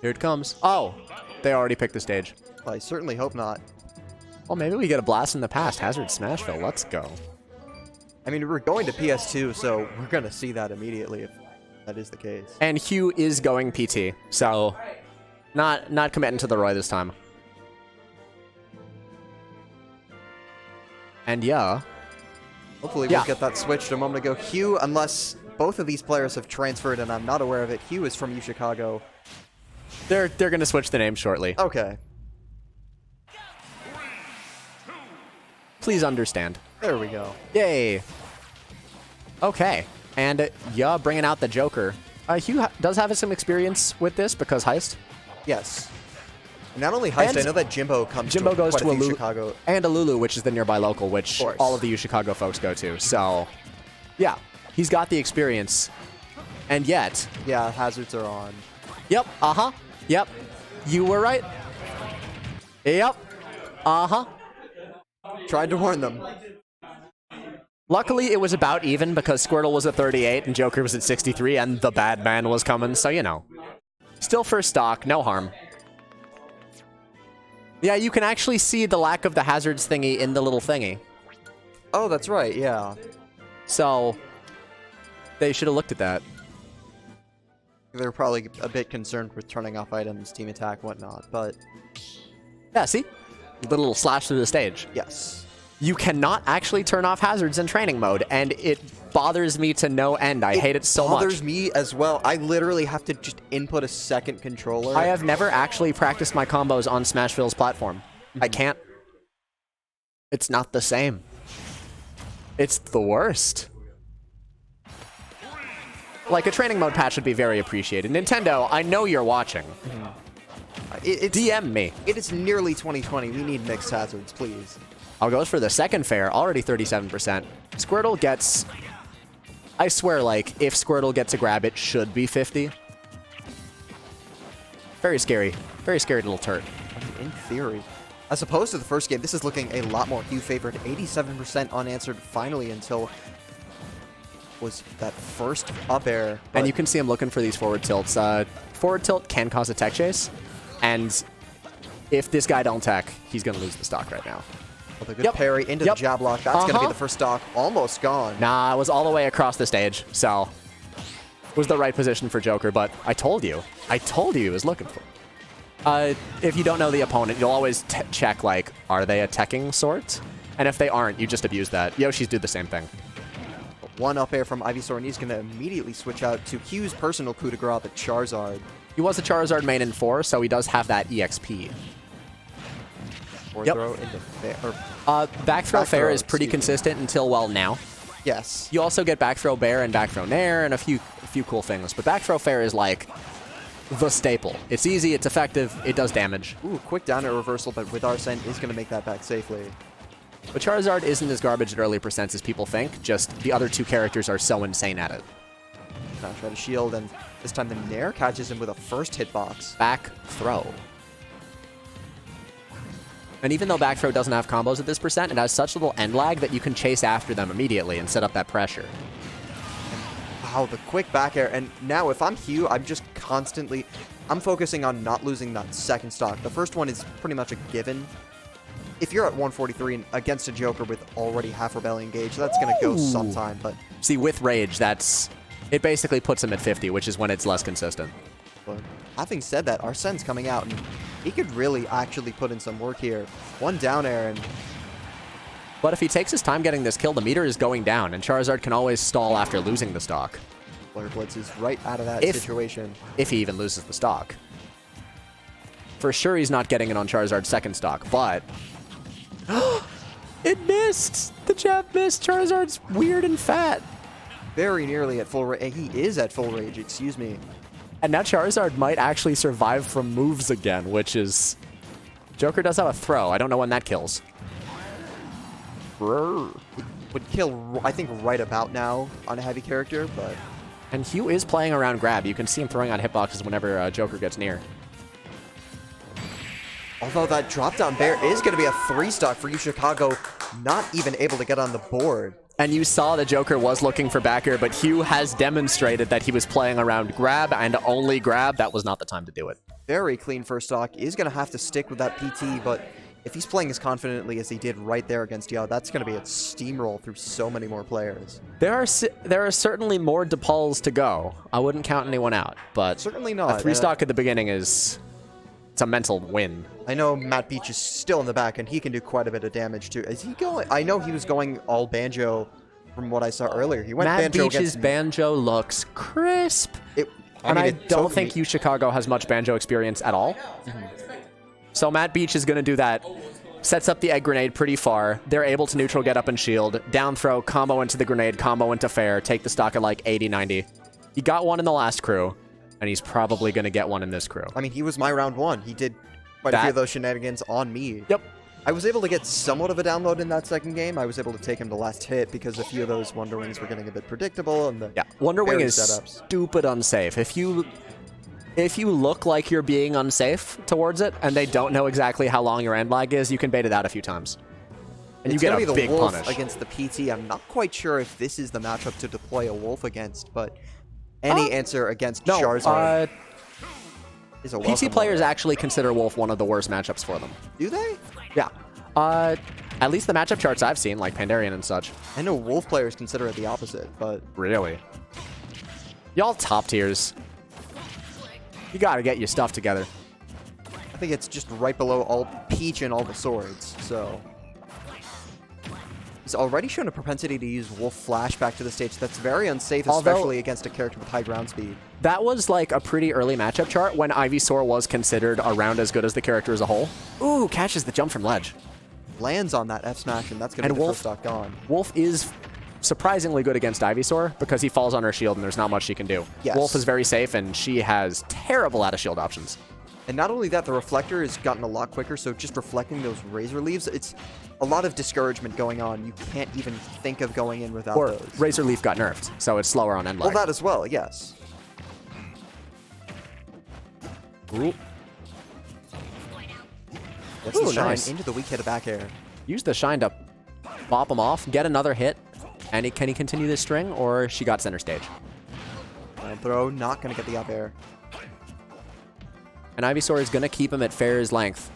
Here it comes. Oh, they already picked the stage. I certainly hope not. Well, maybe we get a blast in the past. Hazard Smashville. Let's go. I mean, we're going to PS2, so we're going to see that immediately if that is the case. And Hugh is going PT, so not committing to the Roy this time. And yeah. Hopefully we'll get that switched a moment ago. Hugh, unless both of these players have transferred and I'm not aware of it, Hugh is from UChicago. They're going to switch the name shortly. Okay. Please understand. There we go. Yay. Okay. And yeah, bringing out the Joker. Hugh does have some experience with this because Heist. Yes. Not only Heist, I know that Jimbo goes to a Chicago. And a Lulu, which is the nearby local, which of all of the UChicago folks go to. So, yeah, he's got the experience. And yet... Yeah, hazards are on. Yep, uh-huh, yep. You were right. Yep, uh-huh. Tried to warn them. Luckily, it was about even because Squirtle was at 38 and Joker was at 63 and the bad man was coming, so you know. Still first stock, no harm. Yeah, you can actually see the lack of the hazards thingy in the little thingy. Oh, that's right, yeah. So, they should have looked at that. They're probably a bit concerned with turning off items, team attack, whatnot, but... Yeah, see? The little slash through the stage. Yes. You cannot actually turn off hazards in training mode, and it bothers me to no end. I hate it so much. It bothers me as well. I literally have to just input a second controller. I have never actually practiced my combos on Smashville's platform. I can't. It's not the same. It's the worst. Like, a training mode patch would be very appreciated. Nintendo, I know you're watching. DM me. It is nearly 2020. We need mixed hazards, please. I'll go for the second fair, already 37%. Squirtle gets... I swear, like, if Squirtle gets a grab, it should be 50. Very scary. Very scary little turd. In theory. As opposed to the first game, this is looking a lot more Hugh favored. 87% unanswered finally until... was that first up air. And you can see him looking for these forward tilts. Forward tilt can cause a tech chase. And if this guy don't tech, he's going to lose the stock right now. With a good parry into the jab lock. That's going to be the first stock. Almost gone. Nah, it was all the way across the stage. So, it was the right position for Joker. But I told you. I told you he was looking for. If you don't know the opponent, you'll always check, like, are they a teching sort? And if they aren't, you just abuse that. Yoshi's do the same thing. One up air from Ivysaur, and he's going to immediately switch out to Hugh's personal coup de grace, the Charizard. He was a Charizard main in 4, so he does have that EXP. Throw into fair. Back throw fair is pretty consistent until, well, now. Yes. You also get back throw bear and back throw nair and a few cool things. But back throw fair is like the staple. It's easy, it's effective, it does damage. Ooh, quick down air reversal, but with Arsene is going to make that back safely. But Charizard isn't as garbage at early percents as people think, just the other two characters are so insane at it. Now try to shield, and this time the Nair catches him with a first hitbox. Back throw. And even though back throw doesn't have combos at this percent, it has such little end lag that you can chase after them immediately and set up that pressure. Wow, the quick back air. And now if I'm Hugh, I'm just constantly... I'm focusing on not losing that second stock. The first one is pretty much a given. If you're at 143 and against a Joker with already half Rebellion engaged, that's going to go sometime, but... See, with Rage, that's... It basically puts him at 50, which is when it's less consistent. But having said that, Arsene's coming out, and he could really actually put in some work here. One down air, and... But if he takes his time getting this kill, the meter is going down, and Charizard can always stall after losing the stock. Flare Blitz is right out of that situation. If he even loses the stock. For sure he's not getting it on Charizard's second stock, but... It missed! The jab missed! Charizard's weird and fat. Very nearly at full rage. He is at full rage, excuse me. And now Charizard might actually survive from moves again, which is... Joker does have a throw. I don't know when that kills. It would kill, I think, right about now on a heavy character, but... And Hugh is playing around grab. You can see him throwing on hitboxes whenever Joker gets near. Although that drop down bear is going to be a 3 stock for UChicago, not even able to get on the board. and you saw the Joker was looking for back air, but Hugh has demonstrated that he was playing around grab and only grab. That was not the time to do it. Very clean first stock. Is going to have to stick with that PT, but if he's playing as confidently as he did right there against Yao, that's going to be a steamroll through so many more players. There are certainly more Depauls to go. I wouldn't count anyone out, but certainly not. A 3-stock at the beginning it's a mental win. I know Matt Beach is still in the back, and he can do quite a bit of damage too. Is he going? I know he was going all banjo from what I saw earlier. He went Matt banjo Beach's banjo looks crisp. I don't think UChicago has much banjo experience at all. So Matt Beach is going to do that. Sets up the egg grenade pretty far. They're able to neutral, get up and shield. Down throw, combo into the grenade, combo into fair. Take the stock at like 80, 90. He got one in the last crew, and he's probably going to get one in this crew. I mean, he was my round one. He did quite a few of those shenanigans on me. Yep. I was able to get somewhat of a download in that second game. I was able to take him to last hit because a few of those Wonder Wings were getting a bit predictable. And Wonder Wing is stupid unsafe. If you look like you're being unsafe towards it and they don't know exactly how long your end lag is, you can bait it out a few times. And you get a big punish. Against the PT. I'm not quite sure if this is the matchup to deploy a Wolf against, but any answer against Charizard is a welcome PT players actually consider Wolf one of the worst matchups for them. Do they? Yeah. At least the matchup charts I've seen, like Pandarian and such. I know Wolf players consider it the opposite, but... Really? Y'all top tiers. You gotta get your stuff together. I think it's just right below all Peach and all the swords, so... He's already shown a propensity to use Wolf Flash back to the stage. That's very unsafe, especially against a character with high ground speed. That was like a pretty early matchup chart when Ivysaur was considered around as good as the character as a whole. Ooh, catches the jump from ledge. Lands on that F smash, and that's going to be the first stock gone. Wolf is surprisingly good against Ivysaur because he falls on her shield and there's not much she can do. Yes. Wolf is very safe, and she has terrible out of shield options. And not only that, the reflector has gotten a lot quicker, so just reflecting those razor leaves, it's a lot of discouragement going on. You can't even think of going in without those. Razor leaf got nerfed, so it's slower on end lag. Well, that as well, yes. Ooh. Gets the shine into the weak hit of back air. Use the shine to bop him off, get another hit. And can he continue this string, or she got center stage? And throw, not going to get the up air. And Ivysaur is going to keep him at Fair's length.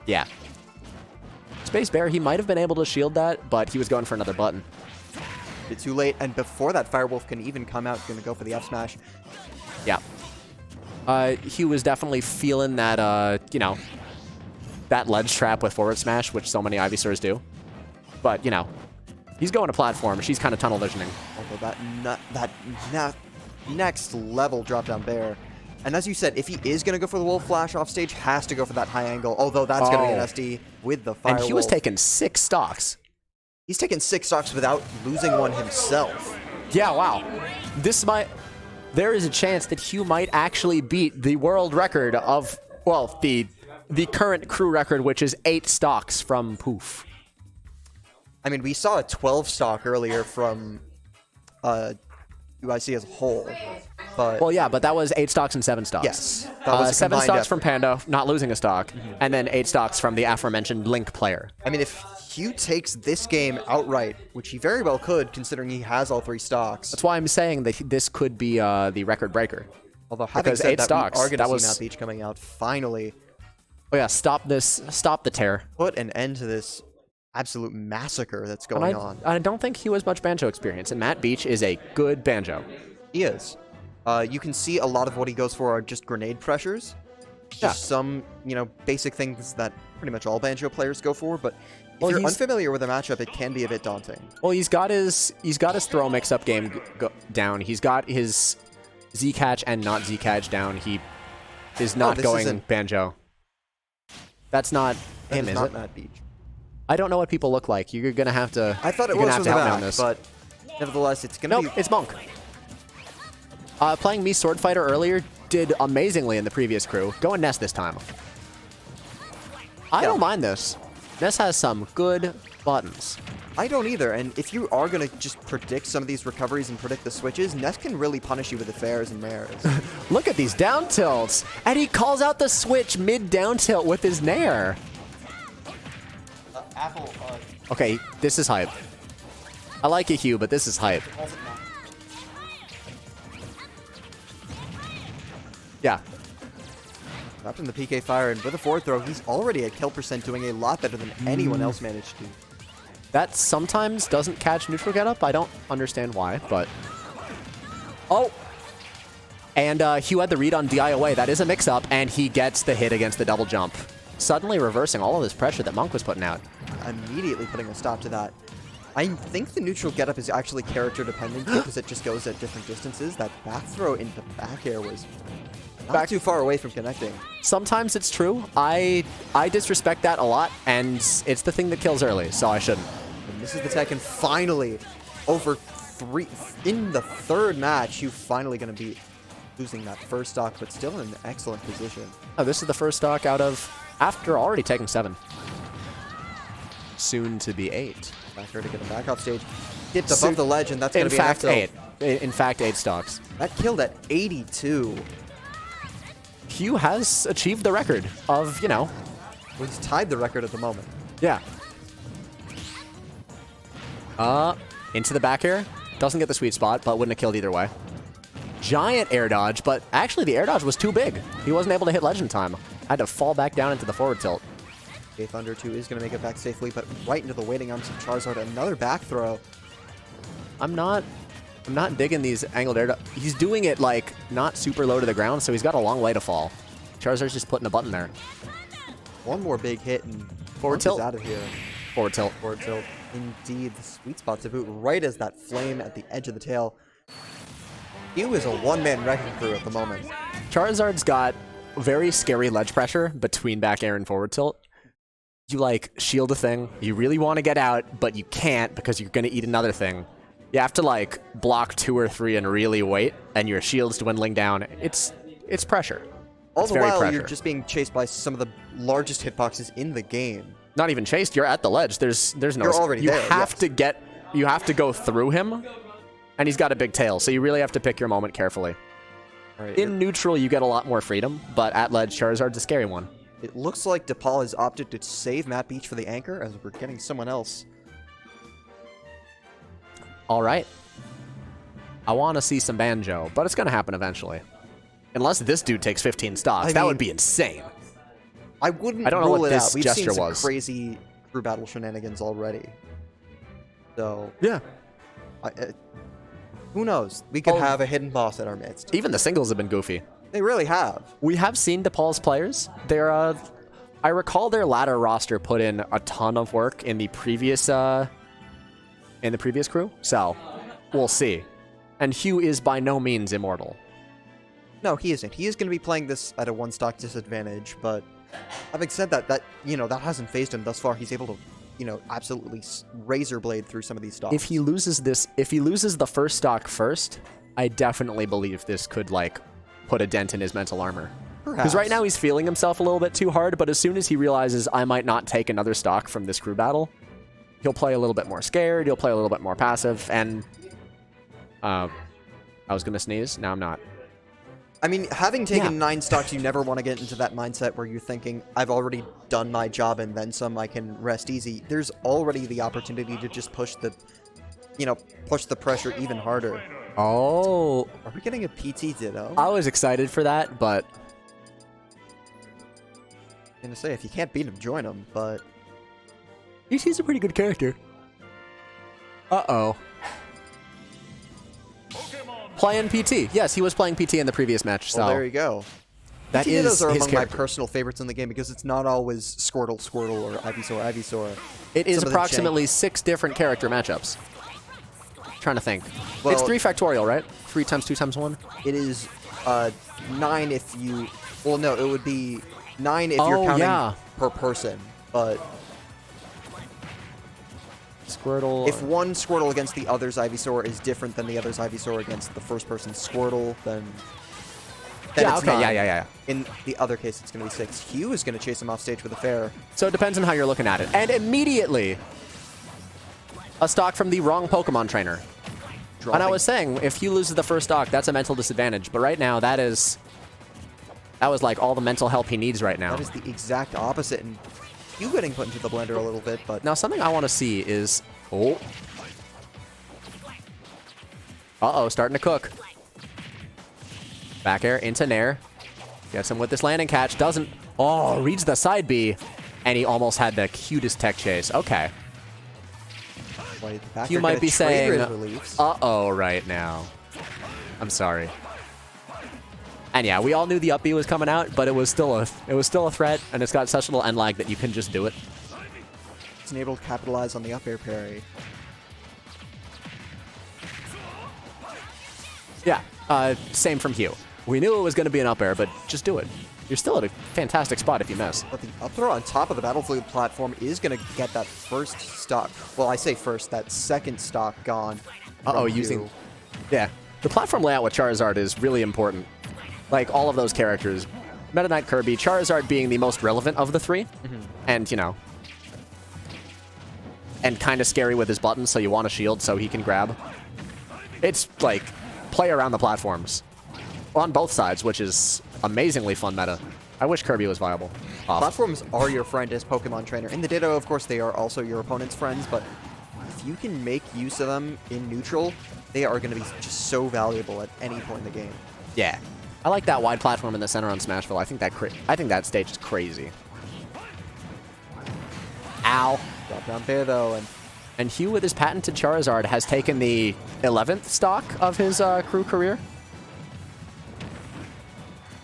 Yeah. Space Bear, he might have been able to shield that, but he was going for another button. It's too late, and before that Firewolf can even come out, going to go for the F smash. Yeah. He was definitely feeling that, you know, that ledge trap with forward smash, which so many Ivysaurs do. But, you know, he's going to platform. She's kind of tunnel visioning. Although that next level drop down there. And as you said, if he is going to go for the Wolf Flash off stage, has to go for that high angle. Although that's going to be an SD with the Firewolf. And he was taking 6 stocks. He's taken 6 stocks without losing one himself. Yeah, wow. There is a chance that Hugh might actually beat the world record of, well, the current crew record, which is 8 stocks from Poof. I mean, we saw a 12 stock earlier from UIC as a whole. But well, yeah, but that was 8 stocks and 7 stocks. Yes. That was 7 stocks from Panda, not losing a stock, and then 8 stocks from the aforementioned Link player. I mean, if Hugh takes this game outright, which he very well could, considering he has all 3 stocks. That's why I'm saying that this could be the record breaker. Although having said 8 that, stocks, we are going to see Matt Beach coming out finally. Oh yeah, stop the tear. Put an end to this absolute massacre that's going on. I don't think he has much banjo experience, and Matt Beach is a good banjo. He is. You can see a lot of what he goes for are just grenade pressures. Just some, you know, basic things that pretty much all banjo players go for, but if you're unfamiliar with the matchup, it can be a bit daunting. Well, he's got his throw mix-up game down. He's got his Z-catch and not Z-catch down. He is not going banjo. That's not him, is it? Matt Beach. I don't know what people look like. You're gonna have to. I thought it was from the back, but nevertheless, it's gonna be. Nope, it's Monk. Playing me Sword Fighter earlier did amazingly in the previous crew. Go and Ness this time. I don't mind this. Ness has some good buttons. I don't either, and if you are going to just predict some of these recoveries and predict the switches, Ness can really punish you with the fairs and mares. Look at these down tilts, and he calls out the switch mid down tilt with his nair. Apple. Okay, this is hype. I like you, Hugh, but this is hype. Yeah. Wrapped in the PK fire, and with a forward throw, he's already at kill percent, doing a lot better than anyone else managed to. That sometimes doesn't catch neutral getup. I don't understand why, but... Oh! And Hugh had the read on DIOA. That is a mix-up, and he gets the hit against the double jump. Suddenly reversing all of this pressure that Monk was putting out. Immediately putting a stop to that. I think the neutral getup is actually character dependent because it just goes at different distances. That back throw into back air was not too far away from connecting. Sometimes it's true. I disrespect that a lot, and it's the thing that kills early, so I shouldn't. And this is the tech, and finally, in the third match, you finally going to be losing that first stock, but still in an excellent position. Oh, this is the first stock out of, after already taking 7. Soon to be 8. Back here to get him back off stage. Dipped above the ledge, and that's going to be an fact 8. In fact, 8 stocks. That killed at 82. Hugh has achieved the record of, you know... Well, he's tied the record at the moment. Yeah. Into the back air. Doesn't get the sweet spot, but wouldn't have killed either way. Giant air dodge, but actually the air dodge was too big. He wasn't able to hit ledge in time. Had to fall back down into the forward tilt. Okay, Thunder 2 is going to make it back safely, but right into the waiting arms of Charizard. Another back throw. I'm not digging these angled air. He's doing it like not super low to the ground, so he's got a long way to fall. Charizard's just putting a button there. One more big hit and forward tilt out of here. Forward tilt. Forward tilt. Indeed, the sweet spot to boot right as that flame at the edge of the tail. Hugh is a one-man wrecking crew at the moment. Charizard's got very scary ledge pressure between back air and forward tilt. You like shield a thing, you really want to get out, but you can't because you're going to eat another thing. You have to like block 2 or 3 and really wait, and your shield's dwindling down. It's pressure. All the while, you're just being chased by some of the largest hitboxes in the game. Not even chased. You're at the ledge. There's no. You're already there. You have to go through him, and he's got a big tail, so you really have to pick your moment carefully. Right, in neutral, you get a lot more freedom, but at ledge, Charizard's a scary one. It looks like Depaul has opted to save Matt Beach for the anchor, as we're getting someone else. All right. I want to see some Banjo, but it's going to happen eventually. Unless this dude takes 15 stocks. That would be insane. I don't know what this We've gesture seen some was. crazy crew battle shenanigans already. So, yeah. Who knows? We could have a hidden boss at our midst. Even the singles have been goofy. They really have. We have seen Depaul's players. They're, I recall their ladder roster put in a ton of work in the previous crew. So, we'll see. And Hugh is by no means immortal. No, he isn't. He is going to be playing this at a 1-stock disadvantage, but having said that, that hasn't phased him thus far. He's able to, absolutely razor blade through some of these stocks. If he loses the first stock first, I definitely believe this could, put a dent in his mental armor. Because right now he's feeling himself a little bit too hard, but as soon as he realizes I might not take another stock from this crew battle, he'll play a little bit more scared, he'll play a little bit more passive, and... I was going to sneeze, now I'm not. I mean, having taken 9 stocks, you never want to get into that mindset where you're thinking, I've already done my job and then some, I can rest easy. There's already the opportunity to just push the pressure even harder. Oh. Are we getting a PT Ditto? I was excited for that, but... I'm going to say, if you can't beat him, join him, but... He's a pretty good character. Uh-oh. Playing PT. Yes, he was playing PT in the previous match. Well, so there you go. That PT is Dittos are his among my character. personal favorites in the game because it's not always Squirtle, or Ivysaur. It is approximately 6 different character matchups. Trying to think. Well, it's 3 factorial, right? 3 times 2 times 1? It is 9 if you... Well, no, it would be 9 if you're counting per person, but... Squirtle. If one Squirtle against the other's Ivysaur is different than the other's Ivysaur against the first person's Squirtle, then it's 9. Yeah. In the other case, it's going to be 6. Hugh is going to chase him off stage with a fair. So it depends on how you're looking at it. And immediately, a stock from the wrong Pokemon trainer. Dropping. And I was saying, if Hugh loses the first stock, that's a mental disadvantage. But right now, that was like all the mental help he needs right now. That is the exact opposite. And You getting put into the blender a little bit, but Now, something I want to see is... Oh. Uh-oh, starting to cook. Back air into Nair. Gets him with this landing catch. Doesn't... Oh, reads the side B. And he almost had the cutest tech chase. Okay. wait, the back You air might gonna be trade saying, his reliefs. uh-oh right now. I'm sorry. And yeah, we all knew the up B was coming out, but it was still a threat, and it's got such little end lag that you can just do it. It's able to capitalize on the up air parry. Yeah, same from Hugh. We knew it was going to be an up air, but just do it. You're still at a fantastic spot if you miss. But the up throw on top of the battlefield platform is going to get that first stock. Well, I say first, that second stock gone. Uh-oh, from using... Hugh. Yeah, the platform layout with Charizard is really important. Like, all of those characters. Meta Knight, Kirby, Charizard being the most relevant of the three. And, you know... And kind of scary with his buttons, so you want a shield so he can grab. It's, like, play around the platforms. On both sides, which is amazingly fun meta. I wish Kirby was viable. Platforms are your friend as Pokemon trainer. In the Ditto, of course, they are also your opponent's friends, but if you can make use of them in neutral, they are going to be just so valuable at any point in the game. Yeah. I like that wide platform in the center on Smashville. I think that stage is crazy. Ow. Drop down there, though, And Hugh, with his patented Charizard, has taken the 11th stock of his crew career.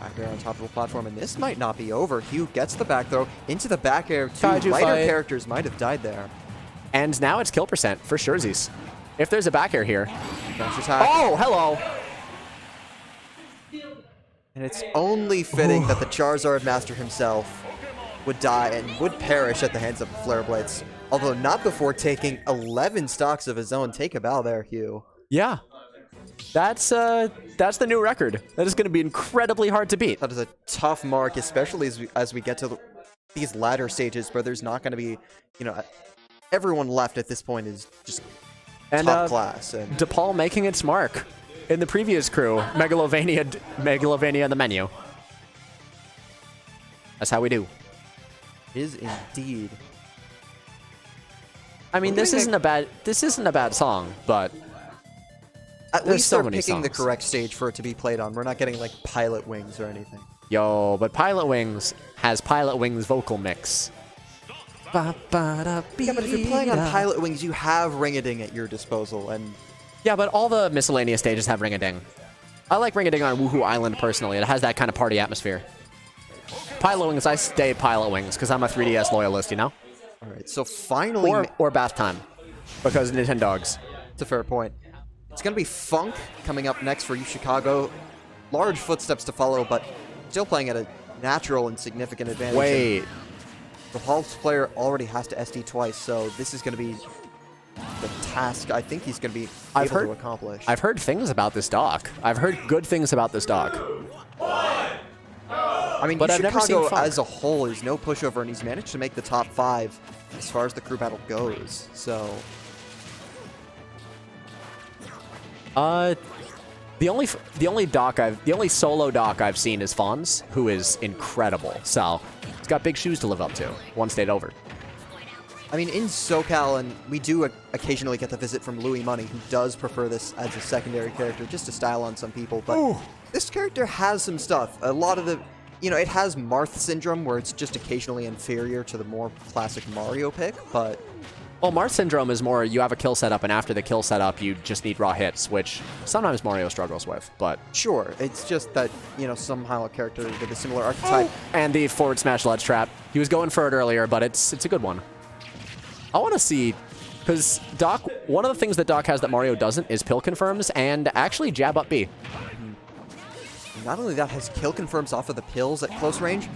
back air on top of the platform, and this might not be over. Hugh gets the back throw into the back air. Two Kaiju lighter fight. characters might have died there. And now it's kill percent for Scherzies. If there's a back air here. Dash attack. Oh, hello. And it's only fitting that the Charizard master himself would die and would perish at the hands of Flare Blitz. Although not before taking 11 stocks of his own. Take a bow there, Hugh. Yeah. That's the new record. That is going to be incredibly hard to beat. That is a tough mark, especially as we get to these latter stages where there's not going to be, you know, everyone left at this point is just top class. And Depaul making its mark in the previous crew. Megalovania in the menu. That's how we do. is indeed. I mean, this isn't a bad song, but At there's least so they're many picking the songs. correct stage for it to be played on. We're not getting like Pilot Wings or anything. Yo, but Pilot Wings has Pilot Wings vocal mix. Yeah, but if you're playing on Pilot Wings, you have Ring-a-Ding at your disposal, and Yeah, but all the miscellaneous stages have Ring-a-Ding. I like Ring-a-Ding on Woohoo Island personally. It has that kind of party atmosphere. Pilot Wings, I stay Pilot Wings because I'm a 3DS loyalist, you know? all right. So finally, Or Bath Time because Nintendogs. it's a fair point. It's gonna be Funk coming up next for UChicago. Large footsteps to follow, but still playing at a natural and significant advantage. Wait. The Halls player already has to SD twice, so this is going to be the task I think he's going to be able to accomplish. I've heard things about this dock. I've heard good things about this dock. I mean, but I've never seen Chicago Funk. as a whole is no pushover, and he's managed to make the top 5 as far as the crew battle goes. So, The only solo dock I've seen is Fawn's, who is incredible. So he's got big shoes to live up to. One state over. I mean, in SoCal, and we do occasionally get the visit from Louis Money, who does prefer this as a secondary character, just to style on some people, but this character has some stuff. A lot of the, you know, it has Marth syndrome, where it's just occasionally inferior to the more classic Mario pick, but Well, Marth Syndrome is more you have a kill setup, and after the kill setup, you just need raw hits, which sometimes Mario struggles with, but... sure, it's just that, you know, somehow a character with a similar archetype. And the forward smash ledge trap. He was going for it earlier, but it's a good one. I want to see... Because Doc, one of the things that Doc has that Mario doesn't is pill confirms, and actually jab up B. Not only that, has kill confirms off of the pills at close range.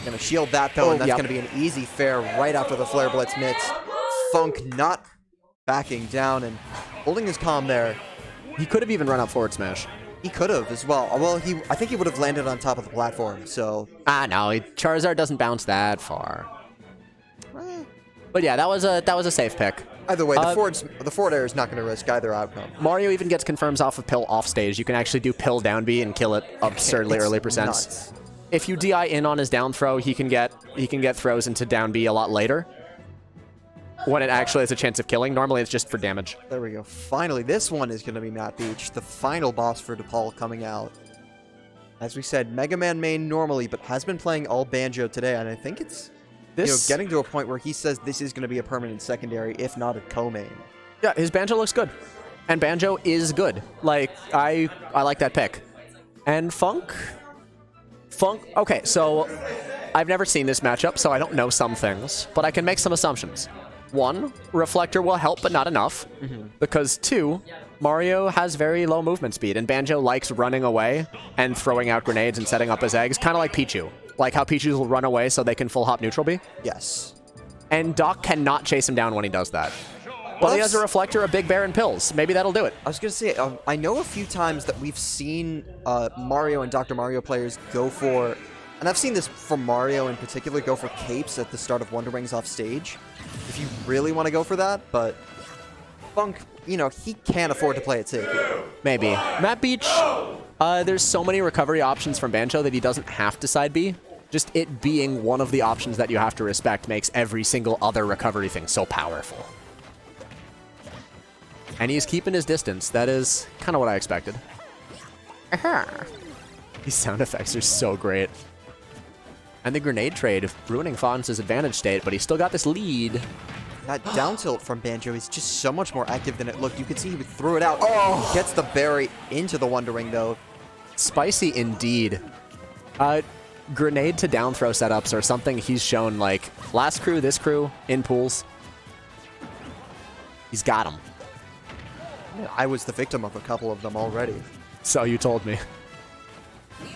Gonna shield that, though, and that's gonna be an easy fair right after the Flare Blitz mitts. Funk not backing down and holding his calm there. He could have even run up forward smash. He could have as well. Well, I think he would have landed on top of the platform, so... No, Charizard doesn't bounce that far. But yeah, that was a safe pick. Either way, the forward air is not going to risk either outcome. Mario even gets confirms off of pill off stage. You can actually do pill down B and kill it absurdly It's early percents. nuts. if you DI in on his down throw, he can get throws into down B a lot later when it actually has a chance of killing. Normally, it's just for damage. There we go. Finally, this one is going to be Matt Beach, the final boss for Depaul coming out. As we said, Mega Man main normally, but has been playing all Banjo today, and I think it's getting to a point where he says this is going to be a permanent secondary, if not a co-main. Yeah, his Banjo looks good. And Banjo is good. Like, I like that pick. And Funk, okay, so I've never seen this matchup, so I don't know some things, but I can make some assumptions. 1, Reflector will help, but not enough. Because 2, Mario has very low movement speed, and Banjo likes running away and throwing out grenades and setting up his eggs, kind of like Pichu. Like how Pichu will run away so they can full hop neutral B. Yes. And Doc cannot chase him down when he does that. Well, he has a Reflector, a Big Bear, and Pills. Maybe that'll do it. I was going to say, I know a few times that we've seen Mario and Dr. Mario players go for, and I've seen this from Mario in particular, go for capes at the start of Wonder Wings off stage, if you really want to go for that, but Funk, he can't afford to play it safe. Maybe. Matt Beach, there's so many recovery options from Banjo that he doesn't have to side B. Just it being one of the options that you have to respect makes every single other recovery thing so powerful. And he's keeping his distance. That is kind of what I expected. These sound effects are so great. And the grenade trade, ruining Fonz's advantage state, but he's still got this lead. That down tilt from Banjo is just so much more active than it looked. You could see he threw it out. Oh! He gets the berry into the Wonder Wing, though. Spicy indeed. Grenade to down throw setups are something he's shown, like, last crew, this crew, in pools. He's got them. I was the victim of a couple of them already. So you told me.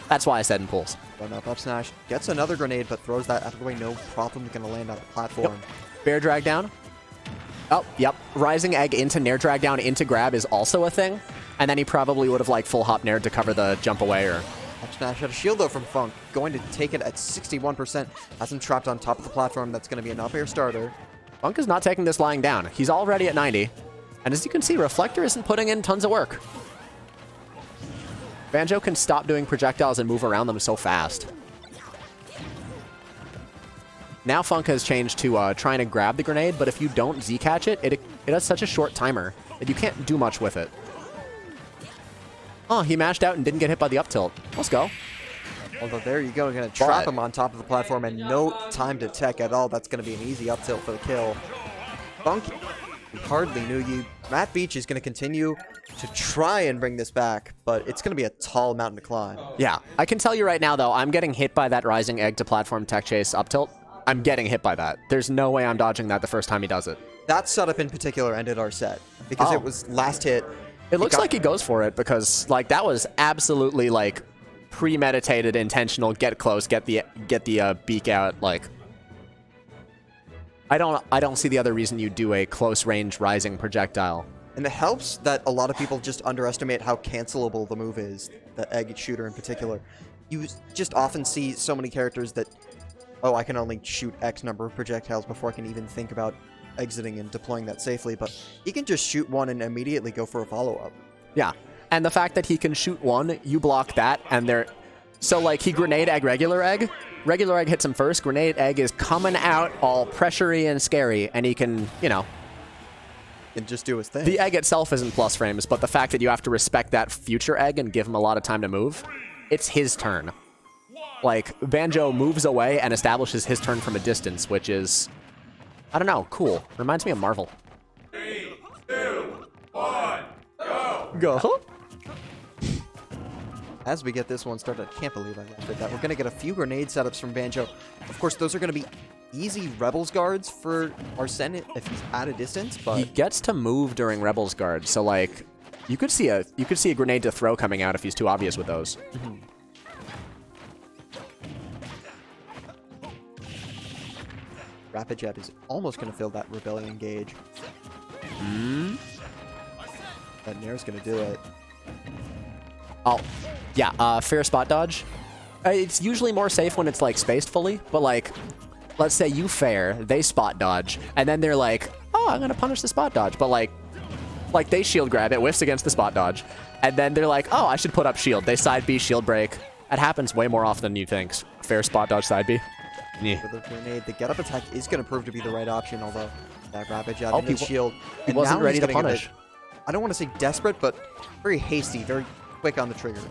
That's why I said in pools. Run up smash. Gets another grenade, but throws that out of the way. No problem. Going to land on the platform. Yep. Bear drag down. Oh, yep. Rising egg into nair drag down into grab is also a thing. And then he probably would have like full hop nair to cover the jump away or... Up smash out of shield though from Funk. Going to take it at 61%. Has him trapped on top of the platform. That's going to be an up air starter. Funk is not taking this lying down. He's already at 90. And as you can see, Reflector isn't putting in tons of work. Banjo can stop doing projectiles and move around them so fast. Now Funk has changed to trying to grab the grenade, but if you don't Z-catch it, it has such a short timer that you can't do much with it. Oh, he mashed out and didn't get hit by the up tilt. Let's go. Although there you go, going to trap him on top of the platform and no time to tech at all. That's going to be an easy up tilt for the kill. Funk, we hardly knew you. Matt Beach is going to continue to try and bring this back, but it's going to be a tall mountain to climb. Yeah, I can tell you right now, though, I'm getting hit by that rising egg to platform tech chase up tilt. I'm getting hit by that. There's no way I'm dodging that the first time he does it. That setup in particular ended our set because it was last hit. It looks like he goes for it because like that was absolutely like premeditated, intentional. Get close, get the beak out. Like I don't see the other reason you do a close range rising projectile. And it helps that a lot of people just underestimate how cancelable the move is. The egg shooter in particular. You just often see so many characters that, oh, I can only shoot X number of projectiles before I can even think about exiting and deploying that safely, but he can just shoot one and immediately go for a follow-up. Yeah, and the fact that he can shoot one, you block that, and they're... So, like, he grenade egg, regular egg hits him first, grenade egg is coming out all pressury and scary, and he can, you know... And just do his thing. The egg itself isn't plus frames, but the fact that you have to respect that future egg and give him a lot of time to move, it's his turn. Like, Banjo moves away and establishes his turn from a distance, which is... I don't know, cool. Reminds me of Marvel. 3, 2, 1, go! Go. As we get this one started, I can't believe I did that. We're going to get a few grenade setups from Banjo. Of course, those are going to be easy Rebels guards for Arsene if he's at a distance, but... He gets to move during Rebels guard, so, like, you could see a grenade to throw coming out if he's too obvious with those. Mm-hmm. Rapid Jab is almost going to fill that Rebellion gauge. That Nair's going to do it. Oh, yeah, fair spot dodge. It's usually more safe when it's, like, spaced fully, but, like, let's say you fair, they spot dodge, and then they're like, oh, I'm going to punish the spot dodge, but, like, they shield grab, it whiffs against the spot dodge, and then they're like, oh, I should put up shield. They side B shield break, It happens way more often than you think. Fair spot dodge side B. Yeah. For the grenade, the get-up attack is going to prove to be the right option, although that rapid jab Oh, and his shield. He And wasn't now ready he's to getting a punish. bit, I don't want to say desperate, but very hasty, very quick on the trigger.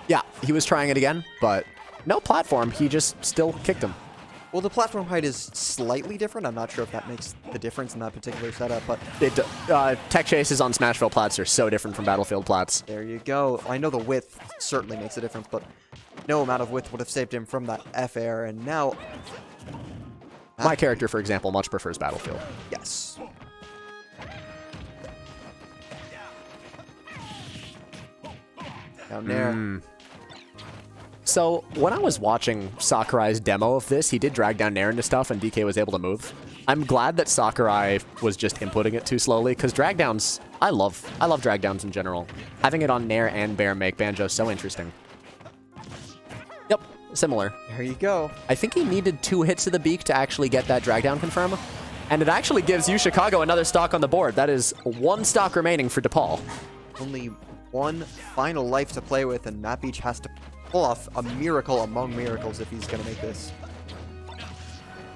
Yeah, he was trying it again, but no platform. He just still kicked him. Well, the platform height is slightly different. I'm not sure if that makes the difference in that particular setup, but Tech chases on Smashville plats are so different from Battlefield plats. there you go. I know the width certainly makes a difference, but no amount of width would have saved him from that F air, and now... My character, for example, much prefers Battlefield. Yes. Down there. So, when I was watching Sakurai's demo of this, he did drag down Nair into stuff, and DK was able to move. I'm glad that Sakurai was just inputting it too slowly, because drag downs, I love drag downs in general. Having it on Nair and Bear make Banjo so interesting. Yep, similar. There you go. I think he needed 2 hits of the beak to actually get that drag down confirm. And it actually gives UChicago another stock on the board. That is 1 stock remaining for Depaul. Only one final life to play with, and Matt Beach has to pull off a miracle among miracles if he's going to make this.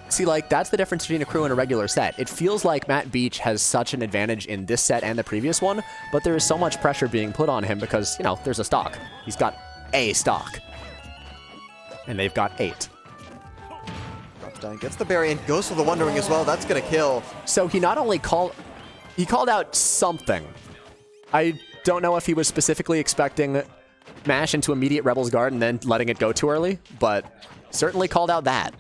See, like, that's the difference between a crew and a regular set. It feels like Matt Beach has such an advantage in this set and the previous one, but there is so much pressure being put on him because, you know, there's a stock. He's got a stock. And they've got 8. Drops down, gets the berry, and goes for the Wondering as well. That's going to kill. So he not only called out something. I don't know if he was specifically expecting Mash into immediate Rebel's Guard and then letting it go too early, but certainly called out that.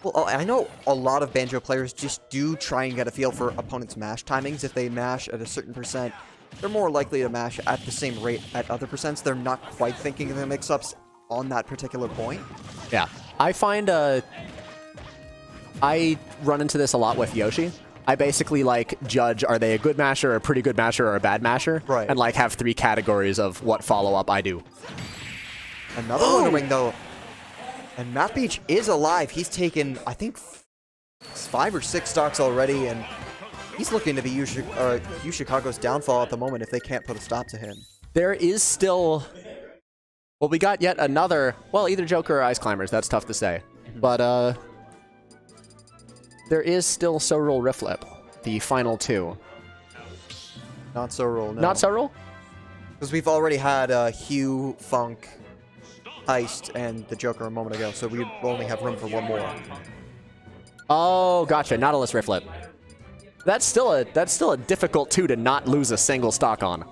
Well, I know a lot of Banjo players just do try and get a feel for opponents' mash timings. If they mash at a certain percent, they're more likely to mash at the same rate at other percents. They're not quite thinking of the mix-ups on that particular point. Yeah. I find I run into this a lot with Yoshi. I basically, like, judge, are they a good masher, a pretty good masher, or a bad masher? Right. And, like, have 3 categories of what follow-up I do. Another Wondering, though. And Matt Beach is alive. He's taken, I think, 5 or 6 stocks already, and he's looking to be UChicago's downfall at the moment if they can't put a stop to him. There is still... Well, we got yet another... Well, either Joker or Ice Climbers. That's tough to say. But, there is still So Rule Riflip, the final 2. Not so roll, no. Not So Rule? Because we've already had Hugh, Funk, Heist, and the Joker a moment ago, so we only have room for one more. Oh, gotcha. Nautilus Riflip. That's still a difficult 2 to not lose a single stock on.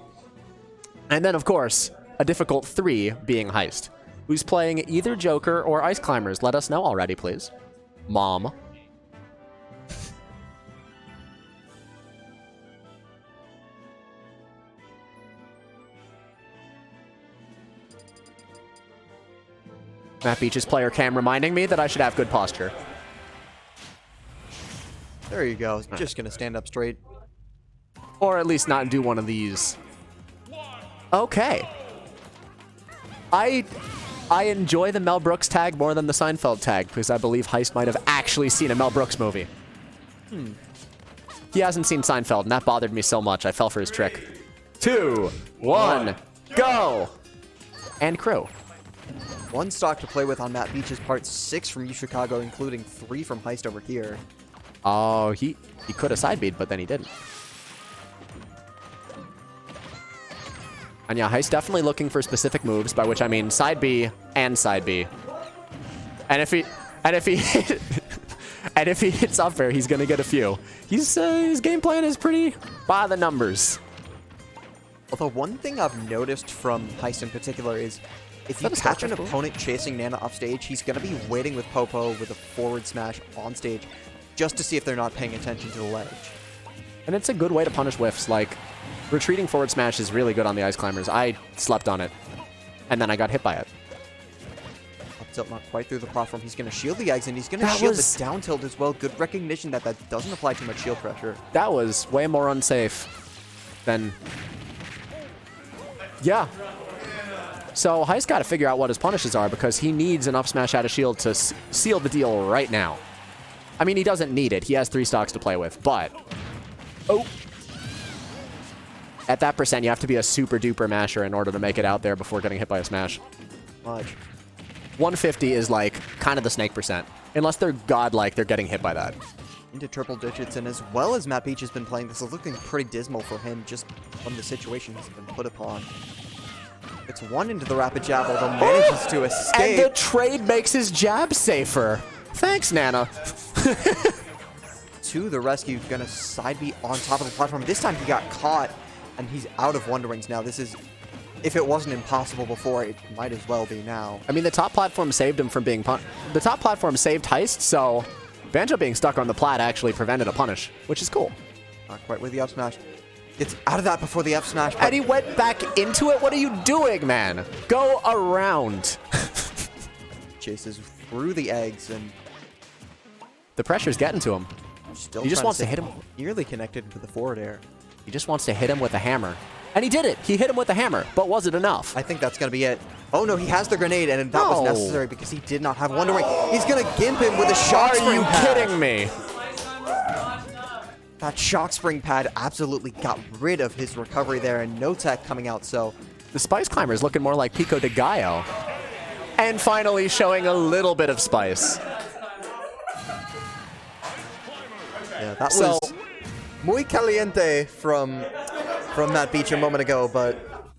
And then, of course, a difficult 3 being Heist. Who's playing either Joker or Ice Climbers? Let us know already, please. Mom. Matt Beach's player cam reminding me that I should have good posture. There you go. Just going to stand up straight. Or at least not do one of these. Okay. I enjoy the Mel Brooks tag more than the Seinfeld tag, because I believe Heist might have actually seen a Mel Brooks movie. He hasn't seen Seinfeld, and that bothered me so much, I fell for his trick. 2, 1, go! And crew. 1 stock to play with on Matt Beach's part, 6 from UChicago, including 3 from Heist over here. Oh, he could have side beat, but then he didn't. And yeah, Heist definitely looking for specific moves, by which I mean side B and side B. And if he hits up air, he's gonna get a few. His game plan is pretty by the numbers. Although one thing I've noticed from Heist in particular is if you That is catch an cool. opponent chasing Nana off stage, he's going to be waiting with Popo with a forward smash on stage just to see if they're not paying attention to the ledge. And it's a good way to punish whiffs. Like, retreating forward smash is really good on the Ice Climbers. I slept on it, and then I got hit by it. Up tilt, not quite through the platform. He's going to shield the eggs, and he's going to That shield was- the down tilt as well. Good recognition that that doesn't apply too much shield pressure. That was way more unsafe than... Yeah. So Heist got to figure out what his punishes are, because he needs an up smash out of shield to seal the deal right now. I mean, he doesn't need it. He has 3 stocks to play with, but... Oh! At that percent, you have to be a super duper masher in order to make it out there before getting hit by a smash. Much. 150 is like kind of the snake percent. Unless they're godlike, they're getting hit by that. Into triple digits, and as well as Matt Beach has been playing, this is looking pretty dismal for him just from the situation he's been put upon. It's one into the rapid jab, although manages to escape. And the trade makes his jab safer. Thanks, Nana. To the rescue, gonna side B on top of the platform. This time he got caught, and he's out of Wonder Wings now. This is, if it wasn't impossible before, it might as well be now. I mean, the top platform saved him from being punished. The top platform saved Heist, so Banjo being stuck on the plat actually prevented a punish, which is cool. Not quite with the up smash. Gets out of that before the F smash. And he went back into it? What are you doing, man? Go around. Chases through the eggs, and The pressure's getting to him. still He just trying wants to stay hit him. nearly connected to the forward air. He just wants to hit him with a hammer. And he did it. He hit him with a hammer, but was it enough? I think that's going to be it. Oh, no, he has the grenade, and that was No. necessary because he did not have Wonder Wing. He's going to gimp him with a shock Are spring you pad. kidding me? That shock spring pad absolutely got rid of his recovery there, and no tech coming out, so The Spice Climber is looking more like Pico de Gallo. And finally showing a little bit of spice. yeah, that So- was muy caliente from Matt Beach a moment ago, but